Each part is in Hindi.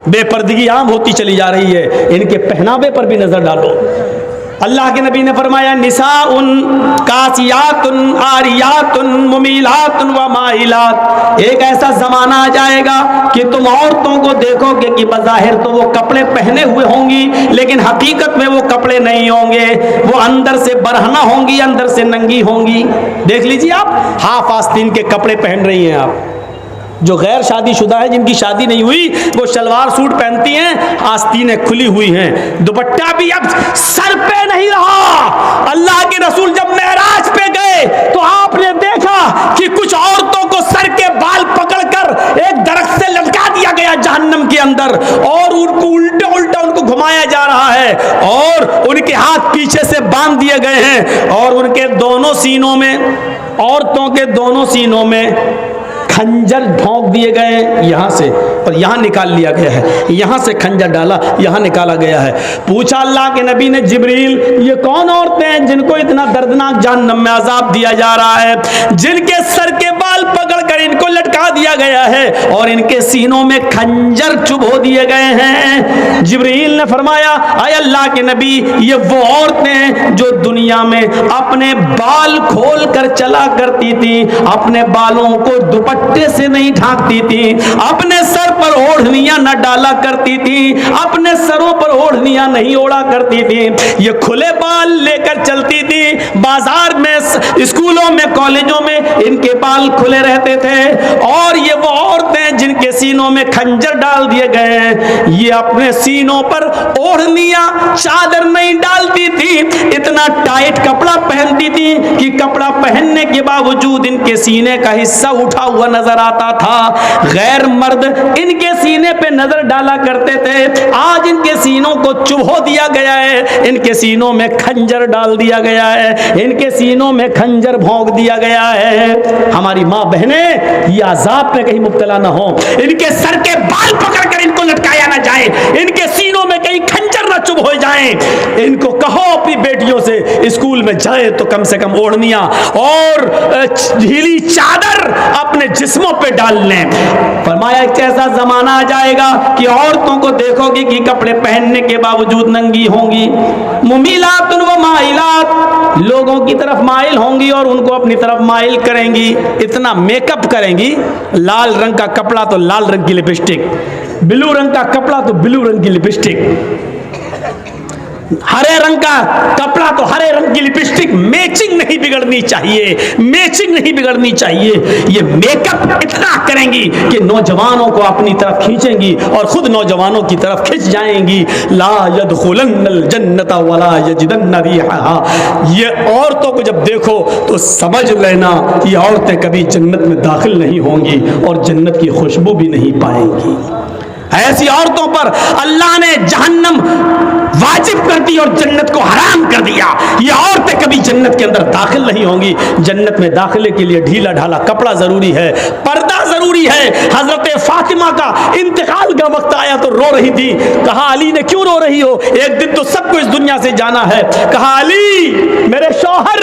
बेपर्दगी आम होती चली जा रही है। इनके पहनावे पर भी नजर डालो। अल्लाह के नबी ने फरमाया निसाउन कासियातुन आरियातुन मुमीलातुन व माइलात। एक ऐसा जमाना आ जाएगा कि तुम औरतों को देखोगे कि बज़ाहिर तो वो कपड़े पहने हुए होंगी, लेकिन हकीकत में वो कपड़े नहीं होंगे। वो अंदर से बरहना होंगी, अंदर से नंगी होंगी। देख लीजिए आप, हाफ आस्तीन के कपड़े पहन रही हैं आप। जो गैर शादीशुदा है, जिनकी शादी नहीं हुई, वो शलवार सूट पहनती हैं, आस्तीनें खुली हुई हैं, दुपट्टा भी अब सर पे नहीं रहा। अल्लाह के रसूल जब मेराज पे गए तो आपने देखा कि कुछ औरतों को सर के बाल पकड़कर एक दरख्त से लटका दिया गया जहन्नम के अंदर, और उनको उल्टा उल्टा उनको घुमाया जा रहा है, और उनके हाथ पीछे से बांध दिए गए हैं, और उनके दोनों सीनों में, औरतों के दोनों सीनों में खंजर भोंक दिए गए यहां से, और यहां निकाल लिया गया है। यहां से खंजर डाला, यहां निकाला गया है। पूछा अल्लाह के नबी ने, जिब्रील ये कौन औरतें हैं जिनको इतना दर्दनाक जहन्नम में अजाब दिया जा रहा है, जिनके सर के बाल पकड़कर इनको लटका दिया गया है और इनके सीनों में खंजर चुभो दिए गए हैं? जिब्रील ने फरमाया, आय अल्लाह के नबी, ये वो औरतें हैं जो दुनिया में अपने बाल खोल कर चला करती थी, अपने बालों को दुपट्टे से नहीं ढांकती थी, अपने सर पर ओढ़नियां न डाला करती थी, अपने सरों पर ओढ़नियां नहीं ओढ़ा करती थी, ये खुले बाल लेकर चलती थी। बाजार में, स्कूलों में, कॉलेजों में इनके बाल खुले रहते थे। और ये वो औरतें जिनके सीनों में खंजर डाल दिए गए हैं, ये अपने सीनों पर ओढ़नियां, चादर नहीं डालती थी, इतना टाइट कपड़ा पहनती थी कि कपड़ा पहनने के बावजूद इनके सीने का हिस्सा उठा हुआ नजर आता था। गैर मर्द इनके सीने पे नजर डाला करते थे, आज इनके सीनों को चुभो दिया गया है, इनके सीनों में खंजर डाल दिया गया है, इनके सीनों में खंजर भोंक दिया गया है। हमारी माँ बहने ये अजाब में कहीं मुब्तला ना हो, इनके सर के बाल पकड़कर इनको लटकाया ना जाए, इनके सीनों में कहीं खंजर ना चुभ हो जाए। इनको कहो अपनी बेटियों से स्कूल में जाए तो कम से कम ओढ़नियां और ढीली चादर अपने जिस्मों पे डाल लें। फरमाया एक ऐसा जमाना आ जाएगा कि औरतों को देखोगी कि कपड़े पहनने के बावजूद नंगी होंगी। मुमीलातुन व माइलात, लोगों की तरफ माइल होंगी और उनको अपनी तरफ माइल करेंगी। इतना मेकअप करेंगी, लाल रंग का कपड़ा तो लाल रंग की लिपस्टिक, ब्लू रंग का कपड़ा तो ब्लू रंग की लिपस्टिक, हरे रंग का कपड़ा तो हरे रंग की लिपस्टिक। मैचिंग नहीं बिगड़नी चाहिए, मैचिंग नहीं बिगड़नी चाहिए। ये मेकअप इतना करेंगी कि नौजवानों को अपनी तरफ खींचेंगी और खुद नौजवानों की तरफ खिंच जाएंगी। ला यदखुलन्नल जन्नता वला यजिदन्न रिहा। ये औरतों को जब देखो तो समझ लेना ये औरतें कभी जन्नत में दाखिल नहीं होंगी और जन्नत की खुशबू भी नहीं पाएंगी। ऐसी औरतों पर अल्लाह ने जहन्नम वाजिब कर दी और जन्नत को हराम कर दिया। ये औरतें कभी जन्नत के अंदर दाखिल नहीं होंगी। जन्नत में दाखिले के लिए ढीला ढाला कपड़ा जरूरी है, पर्दा जरूरी है। हजरत फातिमा का इंतकाल का वक्त आया तो रो रही थी। कहा अली ने, क्यों रो रही हो? एक दिन तो सबको इस दुनिया से जाना है। कहा अली मेरे शौहर,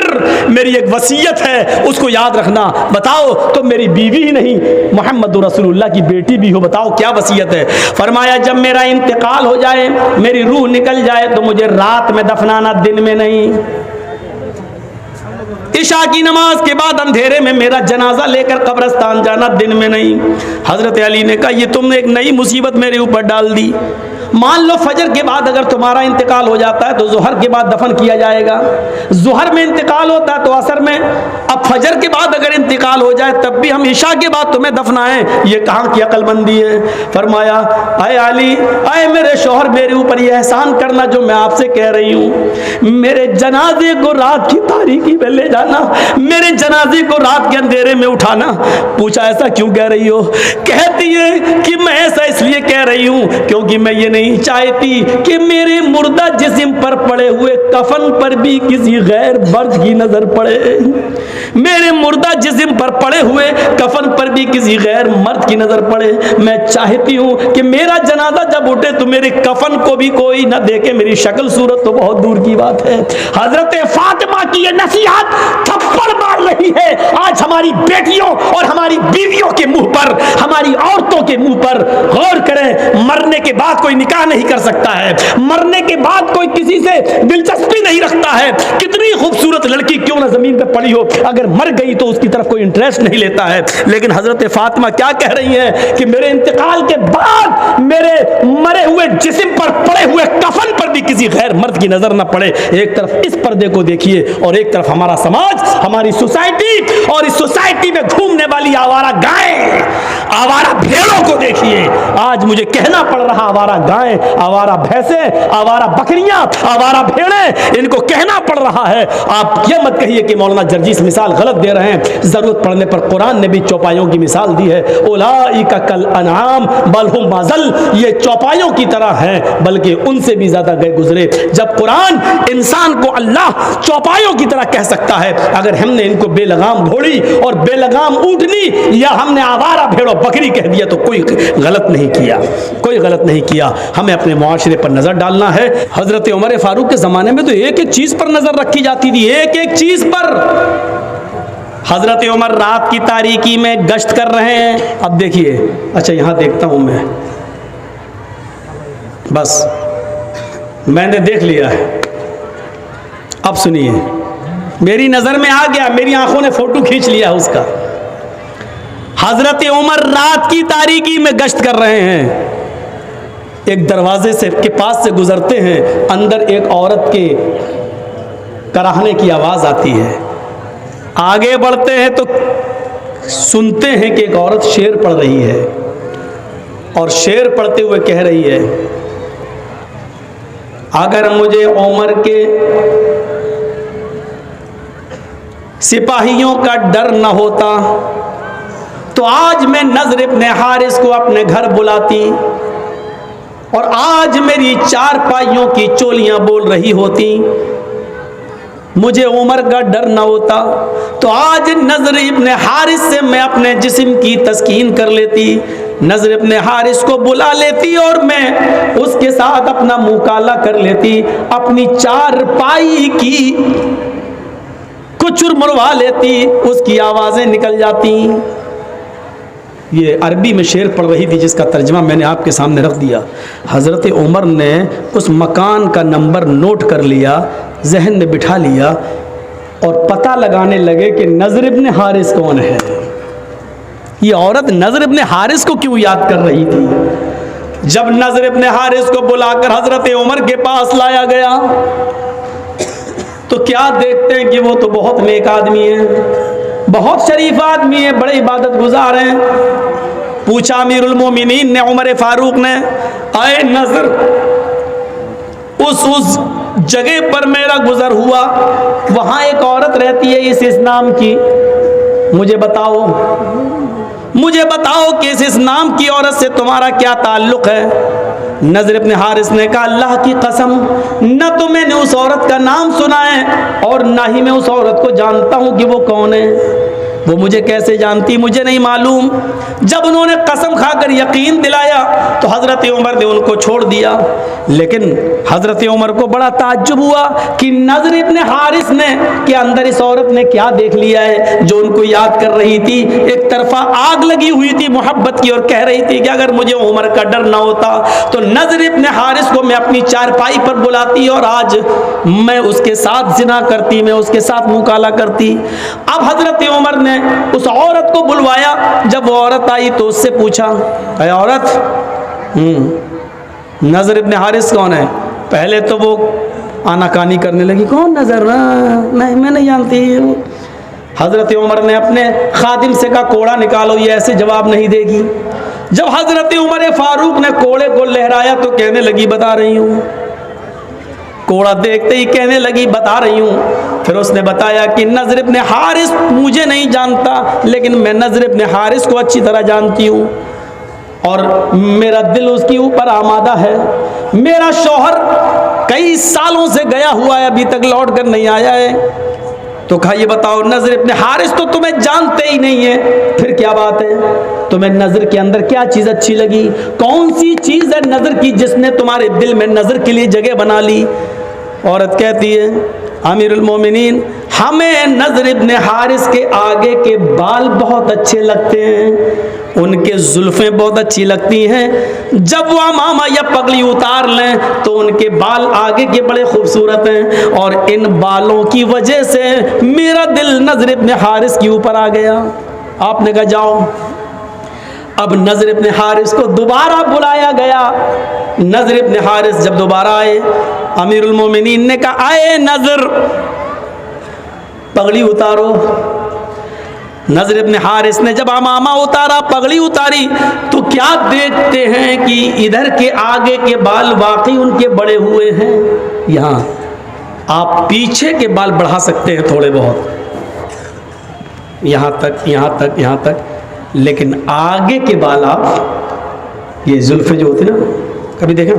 मेरी एक वसीयत है, उसको याद रखना। बताओ, तो मेरी बीवी ही नहीं, मोहम्मद रसूलुल्लाह की बेटी भी हो, बताओ क्या वसीयत है? फरमाया जब मेरा इंतकाल हो जाए, मेरी रूह निकल जाए तो मुझे रात में दफनाना, दिन में नहीं। इशा की नमाज के बाद अंधेरे में मेरा जनाजा लेकर कब्रिस्तान जाना, दिन में नहीं। हजरत अली ने कहा ये तुमने एक नई मुसीबत मेरे ऊपर डाल दी। मान लो फजर के बाद अगर तुम्हारा इंतकाल हो जाता है तो जुहर के बाद दफन किया जाएगा। जुहर में इंतकाल होता है तो असर में। अब फजर के बाद अगर इंतकाल हो जाए तब भी हम इशा के बाद तुम्हें दफनाएं, ये कहाँ की अक्लमंदी है? फरमाया अय अली, अय मेरे शौहर, मेरे ऊपर ये एहसान करना जो मैं आपसे कह रही हूँ। मेरे जनाजे को रात की तारीकी में ले जाना, मेरे जनाजे को रात के अंधेरे में उठाना। पूछा ऐसा क्यों कह रही हो? कहती है कि मैं ऐसा इसलिए कह रही हूँ क्योंकि मैं ये नहीं चाहती कि मेरे मुर्दा जिस्म पर पड़े हुए कफन पर भी किसी गैर मर्द की नजर पड़े, मेरे मुर्दा जिस्म पर पड़े हुए कफन पर भी किसी गैर मर्द की नजर पड़े। मैं चाहती हूँ कि मेरा जनाजा जब उठे तो मेरे कफन को भी कोई न देखे, मेरी शक्ल सूरत तो बहुत दूर की बात है। हजरत फातिमा की ये नसीहत थप्पड़ मार रही है आज हमारी बेटियों और हमारी बीवियों के मुंह पर, हमारी औरतों के मुंह पर। गौर करें, मरने के बाद कोई निकाह नहीं कर सकता है, मरने के बाद कोई किसी से दिलचस्पी नहीं रखता है, कितनी खूबसूरत लड़की क्यों ना जमीन पे पड़ी हो, अगर मर गई तो उसकी तरफ कोई इंटरेस्ट नहीं लेता है। लेकिन हजरत फातिमा क्या कह रही हैं कि मेरे इंतकाल के बाद मेरे मरे हुए जिस्म पर पड़े हुए कफन पर भी किसी गैर मर्द की नजर ना पड़े। एक तरफ इस पर्दे को देखिए और एक तरफ हमारा समाज, हमारी सोसाइटी, और इस सोसाइटी में घूमने वाली आवारा गायें, आवारा भेड़ों को देखिए। आज मुझे कहना पड़ रहा, आवारा गायें, आवारा भैंसें, आवारा बकरियां, आवारा भेड़ें, इनको कहना पड़ रहा है। आप ये मत कहिए कि मौलाना जर्जीस मिसाल गलत दे रहे हैं। जरूरत पड़ने पर कुरान ने भी चौपाइयों की मिसाल दी है। उलाइका कल अनआम बल हुम अज़ल, ये चौपाइयों की तरह हैं बल्कि उनसे भी ज्यादा गए गुजरे। जब कुरान इंसान को अल्लाह चौपाइयों की तरह कह सकता है, अगर हमने इनको बेलगाम घोड़ी और बेलगाम ऊँटनी या हमने आवारा भेड़ों बकरी कह दिया तो कोई गलत नहीं किया, कोई गलत नहीं किया। हमें अपने मुआशरे पर नजर डालना है। हजरत उमर फारूक के जमाने में तो एक एक चीज पर नजर रखी जाती थी, एक एक चीज पर। हजरत उमर रात की तारीकी में गश्त कर रहे हैं। अब देखिए, अच्छा यहां देखता हूं मैं, बस मैंने देख लिया है। अब सुनिए, मेरी नजर में आ गया, मेरी आंखों ने फोटो खींच लिया उसका। हजरत उमर रात की तारीकी में गश्त कर रहे हैं। एक दरवाजे से के पास से गुजरते हैं, अंदर एक औरत के कराहने की आवाज आती है। आगे बढ़ते हैं तो सुनते हैं कि एक औरत शेर पढ़ रही है और शेर पढ़ते हुए कह रही है, अगर मुझे उमर के सिपाहियों का डर न होता तो आज मैं नज़र इब्न हारिस को अपने घर बुलाती और आज मेरी चार पाइयों की चोलियां बोल रही होती। मुझे उमर का डर न होता तो आज नज़र इब्न हारिस से मैं अपने जिस्म की तस्कीन कर लेती, नज़र इब्न हारिस को बुला लेती और मैं उसके साथ अपना मुकाला कर लेती, अपनी चार पाई की कुछ चुरमुरवा लेती, उसकी आवाज़ें निकल जाती। ये अरबी में शेर पढ़ रही थी जिसका तर्जमा मैंने आपके सामने रख दिया। हज़रत उमर ने उस मकान का नंबर नोट कर लिया, जहन में बिठा लिया और पता लगाने लगे कि नज़र इब्न हारिस कौन है। ये औरत नज़र इब्न हारिस को क्यों याद कर रही थी। जब नज़र इब्न हारिस को बुलाकर हज़रत उमर के पास लाया गया तो क्या देखते हैं कि वो तो बहुत नेक आदमी है, बहुत शरीफ आदमी है, बड़े इबादत गुजार हैं। पूछा अमीरुल मोमिनीन ने, उमर फारूक ने, आए नजर उस जगह पर मेरा गुजर हुआ, वहां एक औरत रहती है इस नाम की, मुझे बताओ कि इस नाम की औरत से तुम्हारा क्या ताल्लुक है। नज़र इब्न हारिस ने कहा, अल्लाह की कसम, न तो मैंने उस औरत का नाम सुना है और ना ही मैं उस औरत को जानता हूं कि वो कौन है। वो मुझे कैसे जानती, मुझे नहीं मालूम। जब उन्होंने कसम खाकर यकीन दिलाया तो हज़रत उमर ने उनको छोड़ दिया। लेकिन हज़रत उमर को बड़ा ताज्जुब हुआ कि नज़र इब्न हारिस ने के अंदर इस औरत ने क्या देख लिया है जो उनको याद कर रही थी। एक तरफा आग लगी हुई थी मोहब्बत की और कह रही थी कि अगर मुझे उमर का डर ना होता तो नज़र इब्न हारिस को मैं अपनी चारपाई पर बुलाती और आज मैं उसके साथ जिना करती, मैं उसके साथ मुकाला करती। अब हज़रत उमर ने उस औरत को बुलवाया। जब वो औरत आई तो उससे पूछा, अरे औरत, नज़र इब्न हारिस कौन है। पहले तो वो आनाकानी करने लगी, कौन नज़र, नहीं मैं नहीं जानती। हज़रत उमर ने अपने खादिम से कहा, कोड़ा निकालो, ये ऐसे जवाब नहीं देगी। जब हज़रत उमर फारूक ने कोड़े को लहराया तो कहने लगी, बता रही हूँ। कोड़ा देखते ही कहने लगी, बता रही हूँ। फिर उसने बताया कि नज़र इब्न हारिस मुझे नहीं जानता, लेकिन मैं नज़र इब्न हारिस को अच्छी तरह जानती हूँ। और मेरा दिल उसके ऊपर आमादा है। मेरा शौहर कई सालों से गया हुआ है, अभी तक लौट कर नहीं आया है। तो कहा ये बताओ, नज़र इब्न हारिस तो तुम्हें जानते ही नहीं है, फिर क्या बात है? तुम्हें नज़र के अंदर क्या चीज़ अच्छी लगी? कौन सी चीज़ है नज़र की जिसने तुम्हारे दिल में नज़र के लिए जगह बना ली? औरत कहती है, अमीरुल मोमिनीन, हमें नज़र इब्न हारिस के आगे के बाल बहुत अच्छे लगते हैं, उनके जुल्फ़ें बहुत अच्छी लगती हैं। जब वो अमामा या पगड़ी उतार लें तो उनके बाल आगे के बड़े खूबसूरत हैं, और इन बालों की वजह से मेरा दिल नज़र इब्न हारिस के ऊपर आ गया। आपने कहा जाओ। अब नज़र इब्न हारिस को दोबारा बुलाया गया। नज़र इब्न हारिस जब दोबारा आए, अमीरुल मोमिनीन ने कहा, आए नज़र, पगड़ी उतारो। नज़र इब्न हारिस ने जब अमामा उतारा, पगड़ी उतारी, तो क्या देखते हैं कि इधर के आगे के बाल वाकई उनके बड़े हुए हैं। यहाँ आप पीछे के बाल बढ़ा सकते हैं थोड़े बहुत, यहाँ तक, यहाँ तक, यहाँ तक, लेकिन आगे के बाल आप, ये जुल्फ़े जो होती ना, कभी देखा?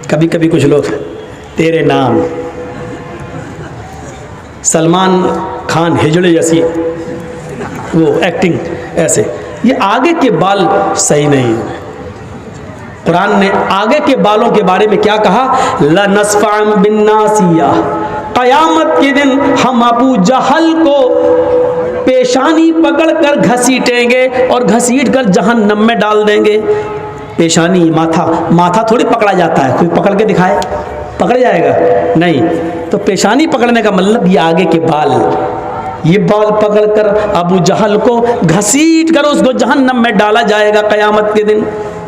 कभी कभी कुछ लोग तेरे नाम, सलमान खान हिजड़े जैसी वो एक्टिंग ऐसे, ये आगे के बाल सही नहीं है। कुरान ने आगे के बालों के बारे में क्या कहा? लनस्फ़अन बिन्नासिया, क़यामत के दिन हम अबू जहल को पेशानी पकड़कर घसीटेंगे और घसीट कर जहन्नम में डाल देंगे। पेशानी, माथा, माथा थोड़ी पकड़ा जाता है, कोई पकड़ के दिखाए, पकड़ जाएगा? नहीं। तो पेशानी पकड़ने का मतलब ये आगे के बाल, ये बाल पकड़कर अबू जहल को घसीट कर उसको जहन्नम में डाला जाएगा क़यामत के दिन।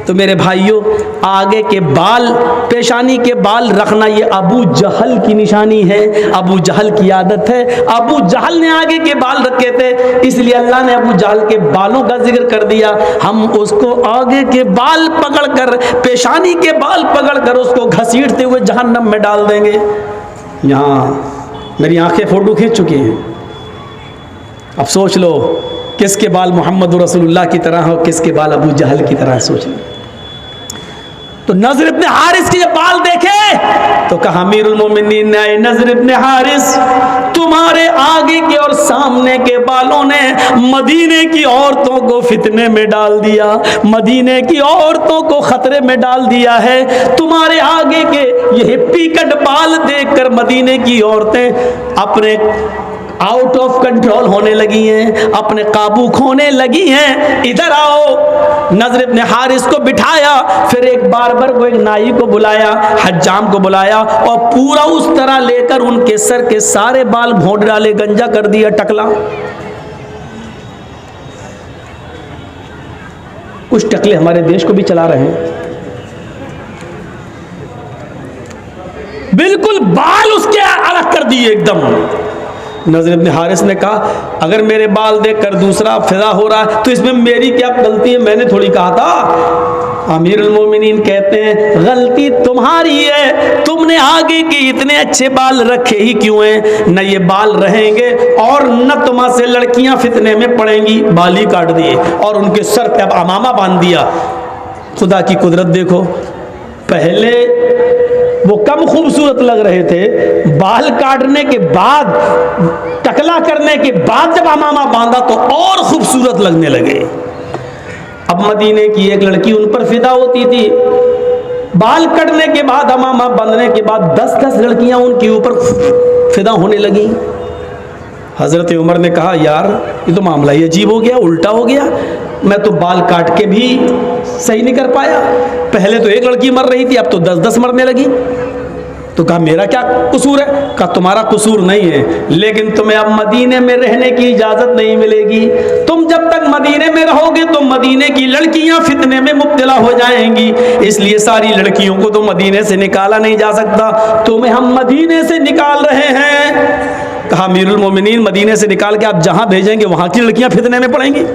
तो मेरे भाइयों, आगे के बाल, पेशानी के बाल रखना ये अबू जहल की निशानी है, अबू जहल की आदत है। अबू जहल ने आगे के बाल रखे थे, इसलिए अल्लाह ने अबू जहल के बालों का जिक्र कर दिया। हम उसको आगे के बाल पकड़कर, पेशानी के बाल पकड़कर उसको घसीटते हुए जहन्नम में डाल देंगे। यहाँ मेरी आंखें फोटो खींच चुकी हैं। अब सोच लो किसके बाल मोहम्मद रसूलुल्लाह की तरह हो, किसके बाल अबू जहल की तरह, सोच लो। तो नज़र इब्न हारिस के जब बाल देखे तो कहा, अमीरुल मोमिनीन ने, नज़र इब्न हारिस, तुम्हारे आगे के और सामने के बालों ने मदीने की औरतों को फितने में डाल दिया, मदीने की औरतों को खतरे में डाल दिया है। तुम्हारे आगे के ये हिप्पी कट बाल देखकर मदीने की औरतें अपने आउट ऑफ कंट्रोल होने लगी हैं, अपने काबू खोने लगी हैं। इधर आओ। नज़र इब्न हारिस को बिठाया, फिर एक बारबर को, एक नाई को बुलाया, हज्जाम को बुलाया, और पूरा उस तरह लेकर उनके सर के सारे बाल घोंट डाले, गंजा कर दिया, टकला। कुछ टकले हमारे देश को भी चला रहे हैं, बिल्कुल बाल उसके अलग कर दिए एकदम। नज़र इब्न हारिस ने कहा, अगर मेरे बाल देखकर दूसरा फिदा हो रहा है तो इसमें मेरी क्या गलती है? मैंने थोड़ी कहा था। अमीरुल मोमिनीन कहते हैं, गलती तुम्हारी है, तुमने आगे के इतने अच्छे बाल रखे ही क्यों हैं? न ये बाल रहेंगे और न तुम्हां से लड़कियां फितने में पड़ेंगी। बाल ही काट दिए और उनके सर पे अब अमामा बांध दिया। खुदा की कुदरत देखो, पहले वो कम खूबसूरत लग रहे थे, बाल काटने के बाद, टकला करने के बाद जब अमामा बांधा तो और खूबसूरत लगने लगे। अब मदीने की एक लड़की उन पर फिदा होती थी। बाल कटने के बाद, अमामा बांधने के बाद 10-10 लड़कियां उनके ऊपर फिदा होने लगी। हज़रत उमर ने कहा, यार ये तो मामला ही अजीब हो गया, उल्टा हो गया। मैं तो बाल काट के भी सही नहीं कर पाया। पहले तो एक लड़की मर रही थी, अब तो 10-10 मरने लगी। तो कहा, मेरा क्या कसूर है? कहा, तुम्हारा कसूर नहीं है, लेकिन तुम्हें अब मदीने में रहने की इजाज़त नहीं मिलेगी। तुम जब तक मदीने में रहोगे तो मदीने की लड़कियां फितने में मुब्तला हो जाएंगी, इसलिए सारी लड़कियों को तो मदीने से निकाला नहीं जा सकता। तुम्हें हम मदीने से निकाल रहे हैं। कहा, अमीरुल मोमिनीन, मदीने से निकाल के आप जहां भेजेंगे वहां की लड़कियां फितने में पड़ेंगी।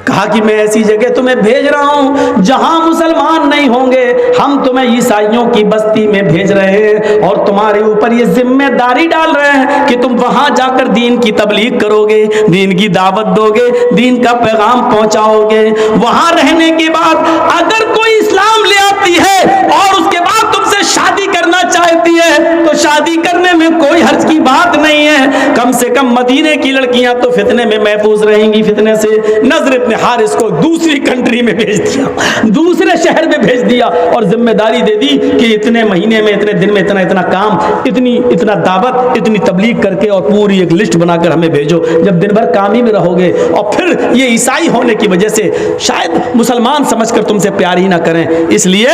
कहा कि मैं ऐसी जगह तुम्हें भेज रहा हूं जहां मुसलमान नहीं होंगे, हम तुम्हें ईसाइयों की बस्ती में भेज रहे हैं और तुम्हारे ऊपर ये जिम्मेदारी डाल रहे हैं कि तुम वहां जाकर दीन की तबलीग करोगे, दीन की दावत दोगे, दीन का पैगाम पहुंचाओगे। वहां रहने के बाद अगर कोई इस्लाम ले आती है और उसके बाद तुमसे शादी करना चाहती है तो शादी करने में कोई हर्ज की बात नहीं है। कम से कम मदीने की लड़कियां तो फितने में महफूज रहेंगी, फितने से। नज़र इब्न हारिस को दूसरी कंट्री में भेज दिया, दूसरे शहर में भेज दिया और जिम्मेदारी दे दी कि इतने महीने में, इतने दिन में इतना इतना काम, इतना दावत, इतनी तबलीग करके और पूरी एक लिस्ट बनाकर हमें भेजो। जब दिन भर काम ही में रहोगे और फिर ये ईसाई होने की वजह से शायद मुसलमान समझकर तुमसे प्यार ही ना करें, इसलिए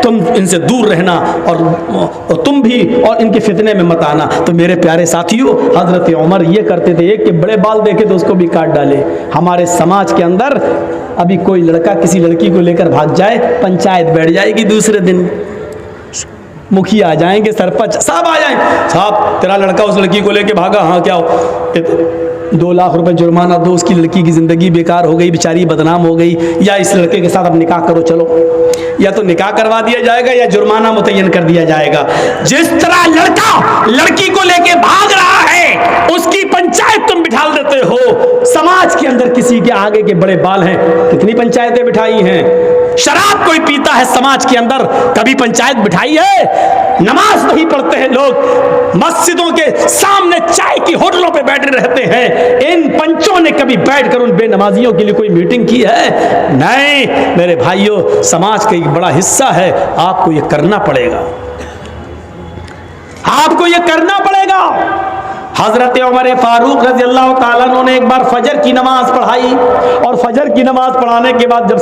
तुम इनसे दूर रहना और तुम भी और इनके फितने में मत आना। तो मेरे प्यारे साथियों, हजरत उमर ये करते थे, एक के बड़े बाल देखे तो उसको भी काट डाले। हमारे समाज के अंदर अभी कोई लड़का किसी लड़की को लेकर भाग जाए, पंचायत बैठ जाएगी, दूसरे दिन मुखिया आ जाएंगे, सरपंच साहब आ जाएंगे, साहब तेरा लड़का उस लड़की को लेकर भागा, हाँ क्या हो, 2 लाख रुपए जुर्माना दो, उसकी लड़की की जिंदगी बेकार हो गई, बेचारी बदनाम हो गई, या इस लड़के के साथ अब निकाह करो चलो, या तो निकाह करवा दिया जाएगा या जुर्माना मुतय्यन कर दिया जाएगा। जिस तरह लड़का लड़की को लेके भाग रहा है उसकी पंचायत तुम बिठा देते हो। समाज के अंदर किसी के आगे के बड़े बाल हैं, कितनी पंचायतें बिठाई हैं। शराब कोई पीता है समाज के अंदर, कभी पंचायत बिठाई है? नमाज नहीं पढ़ते हैं लोग, मस्जिदों के सामने चाय की होटलों पे बैठे रहते हैं। इन पंचों ने कभी बैठकर उन बेनमाजियों के लिए कोई मीटिंग की है? नहीं मेरे भाइयों, समाज का एक बड़ा हिस्सा है, आपको यह करना पड़ेगा, आपको यह करना पड़ेगा। हजरत उमर फारूक रज़ी अल्लाह ताला अन्हु ने एक बार फजर की नमाज पढ़ाई और फजर की नमाज पढ़ाने के बाद जब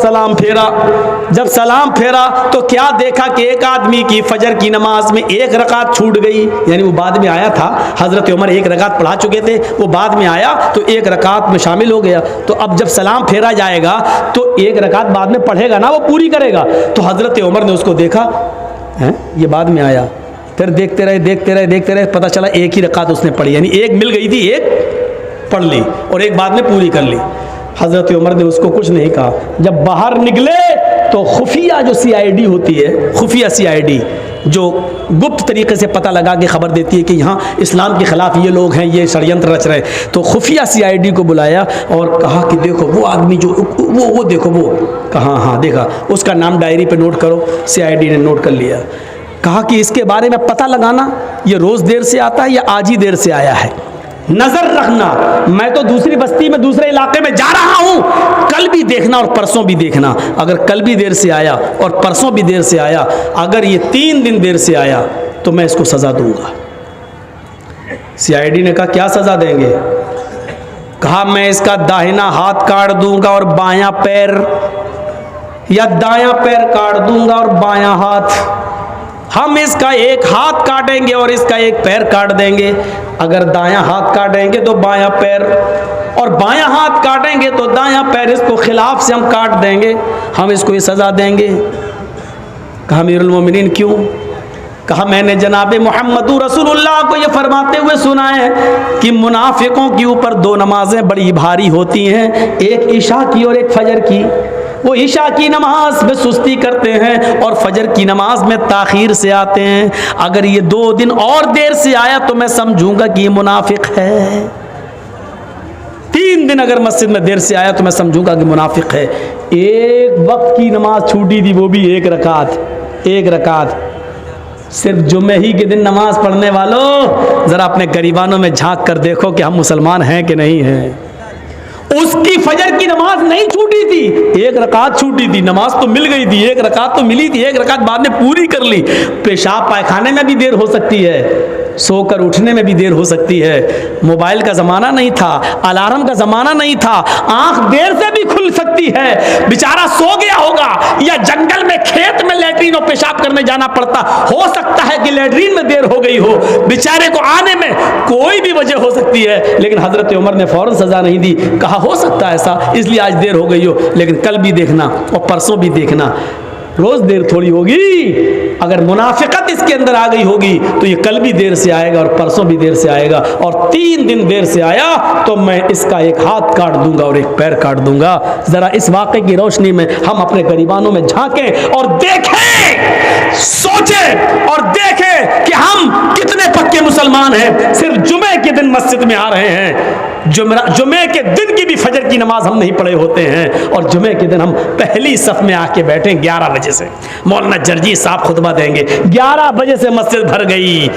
सलाम फेरा तो क्या देखा कि एक आदमी की फजर की नमाज में एक रकात छूट गई, यानी वो बाद में आया था। हजरत उमर एक रकात पढ़ा चुके थे, वो बाद में आया तो एक रकात में शामिल हो गया। तो अब जब सलाम फेरा जाएगा तो एक रकात बाद में पढ़ेगा ना, वो पूरी करेगा। तो हजरत उमर ने उसको देखा, है ये बाद में आया, फिर देखते रहे, पता चला एक ही रकात उसने पढ़ी, यानी एक मिल गई थी, एक पढ़ ली और एक बाद में पूरी कर ली। हजरत उमर ने उसको कुछ नहीं कहा। जब बाहर निकले तो खुफिया जो सीआईडी होती है, खुफिया सीआईडी जो गुप्त तरीके से पता लगा के खबर देती है कि यहाँ इस्लाम के खिलाफ ये लोग हैं, ये षड्यंत्र रच रहे, तो खुफिया सीआईडी को बुलाया और कहा कि देखो वो आदमी जो वो देखो वो कहाँ, हाँ देखा, उसका नाम डायरी पे नोट करो। सीआईडी ने नोट कर लिया। कहा कि इसके बारे में पता लगाना, ये रोज देर से आता है या आज ही देर से आया है, नजर रखना। मैं तो दूसरी बस्ती में, दूसरे इलाके में जा रहा हूं, कल भी देखना और परसों भी देखना। अगर कल भी देर से आया और परसों भी देर से आया, अगर ये 3 दिन देर से आया तो मैं इसको सजा दूंगा। सीआईडी ने कहा क्या सजा देंगे? कहा मैं इसका दाहिना हाथ काट दूंगा और बायां पैर, या दायां पैर काट दूंगा और बायां हाथ। हम इसका एक हाथ काटेंगे और इसका एक पैर काट देंगे। अगर दायां हाथ काटेंगे तो बायां पैर, और बायां हाथ काटेंगे तो दायां पैर, इसको खिलाफ से हम काट देंगे, हम इसको ये सजा देंगे। कहा अमीरुल मोमिनीन क्यों? कहा मैंने जनाब मोहम्मद रसूलुल्लाह को ये फरमाते हुए सुना है कि मुनाफिकों के ऊपर 2 नमाजें बड़ी भारी होती हैं, एक ईशा की और एक फजर की। वो ईशा की नमाज में सुस्ती करते हैं और फजर की नमाज में ताखीर से आते हैं। अगर ये 2 दिन और देर से आया तो मैं समझूंगा कि ये मुनाफिक है। 3 दिन अगर मस्जिद में देर से आया तो मैं समझूंगा कि मुनाफिक है। एक वक्त की नमाज छूटी थी, वो भी एक रकात। सिर्फ जुम्मे ही के दिन नमाज पढ़ने वालों, जरा अपने गरीबानों में झांक कर देखो कि हम मुसलमान हैं कि नहीं हैं। उसकी फजर की नमाज नहीं छूटी थी, एक रकात छूटी थी। नमाज तो मिल गई थी, एक रकात तो मिली थी, एक रकात बाद में पूरी कर ली। पेशाब पायखाने में भी देर हो सकती है, सोकर उठने में भी देर हो सकती है। मोबाइल का ज़माना नहीं था, अलार्म का ज़माना नहीं था, आंख देर से भी खुल सकती है। बेचारा सो गया होगा या जंगल में खेत में लैट्रीन और पेशाब करने जाना पड़ता, हो सकता है कि लैट्रीन में देर हो गई हो, बेचारे को आने में कोई भी वजह हो सकती है। लेकिन हजरत उमर ने फौरन सजा नहीं दी, कहा हो सकता है ऐसा, इसलिए आज देर हो गई हो, लेकिन कल भी देखना और परसों भी देखना। रोज देर थोड़ी होगी। अगर मुनाफिकत इसके अंदर आ गई होगी तो ये कल भी देर से आएगा और परसों भी देर से आएगा, और 3 दिन देर से आया तो मैं इसका एक हाथ काट दूंगा और एक पैर काट दूंगा। जरा इस वाक़े की रोशनी में हम अपने गरीबानों में झांकें और देखें, सोचें और देखें कि हम कितने पक्के मुसलमान हैं। सिर्फ जुमे के दिन मस्जिद में आ रहे हैं, जुमे के दिन की भी फजर की नमाज हम नहीं पढ़े होते हैं, और जुमे के दिन हम पहली सफ में आके बैठे 11 बजे से। मौलाना जर्जी साहब खुतबा देंगे, 11 बजे से मस्जिद भर गई।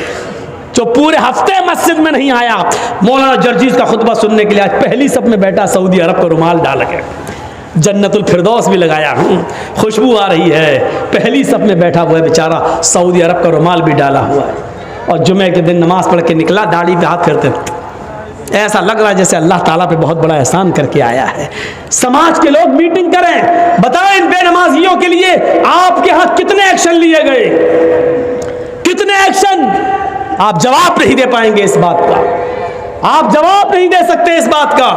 जो पूरे हफ्ते मस्जिद में नहीं आया, मौलाना जर्जी का खुतबा सुनने के लिए आज पहली सफ में बैठा, सऊदी अरब का रुमाल डाल के, जन्नतुल फिरदौस भी लगाया, खुशबू आ रही है, पहली सफ में बैठा हुआ है बेचारा, सऊदी अरब का रुमाल भी डाला हुआ है, और जुमे के दिन नमाज पढ़ के निकला, दाढ़ी पे हाथ फेरते, ऐसा लग रहा है जैसे अल्लाह ताला पे बहुत बड़ा एहसान करके आया है। समाज के लोग मीटिंग करें, बताएं इन बेनमाजियों के लिए आपके यहाँ कितने एक्शन लिए गए, कितने एक्शन। आप जवाब नहीं दे पाएंगे इस बात का, आप जवाब नहीं दे सकते इस बात का।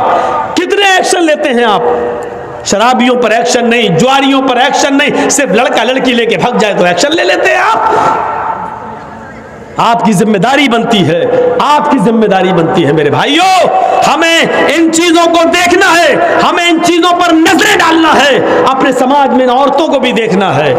कितने एक्शन लेते हैं आप? शराबियों पर एक्शन नहीं, जुआरियों पर एक्शन नहीं, सिर्फ लड़का लड़की लेके भाग जाए तो एक्शन ले लेते हैं आप। आपकी जिम्मेदारी बनती है, आपकी जिम्मेदारी बनती है मेरे भाइयों, हमें इन चीजों को देखना है, हमें इन चीजों पर नजरें डालना है, अपने समाज में इन औरतों को भी देखना है।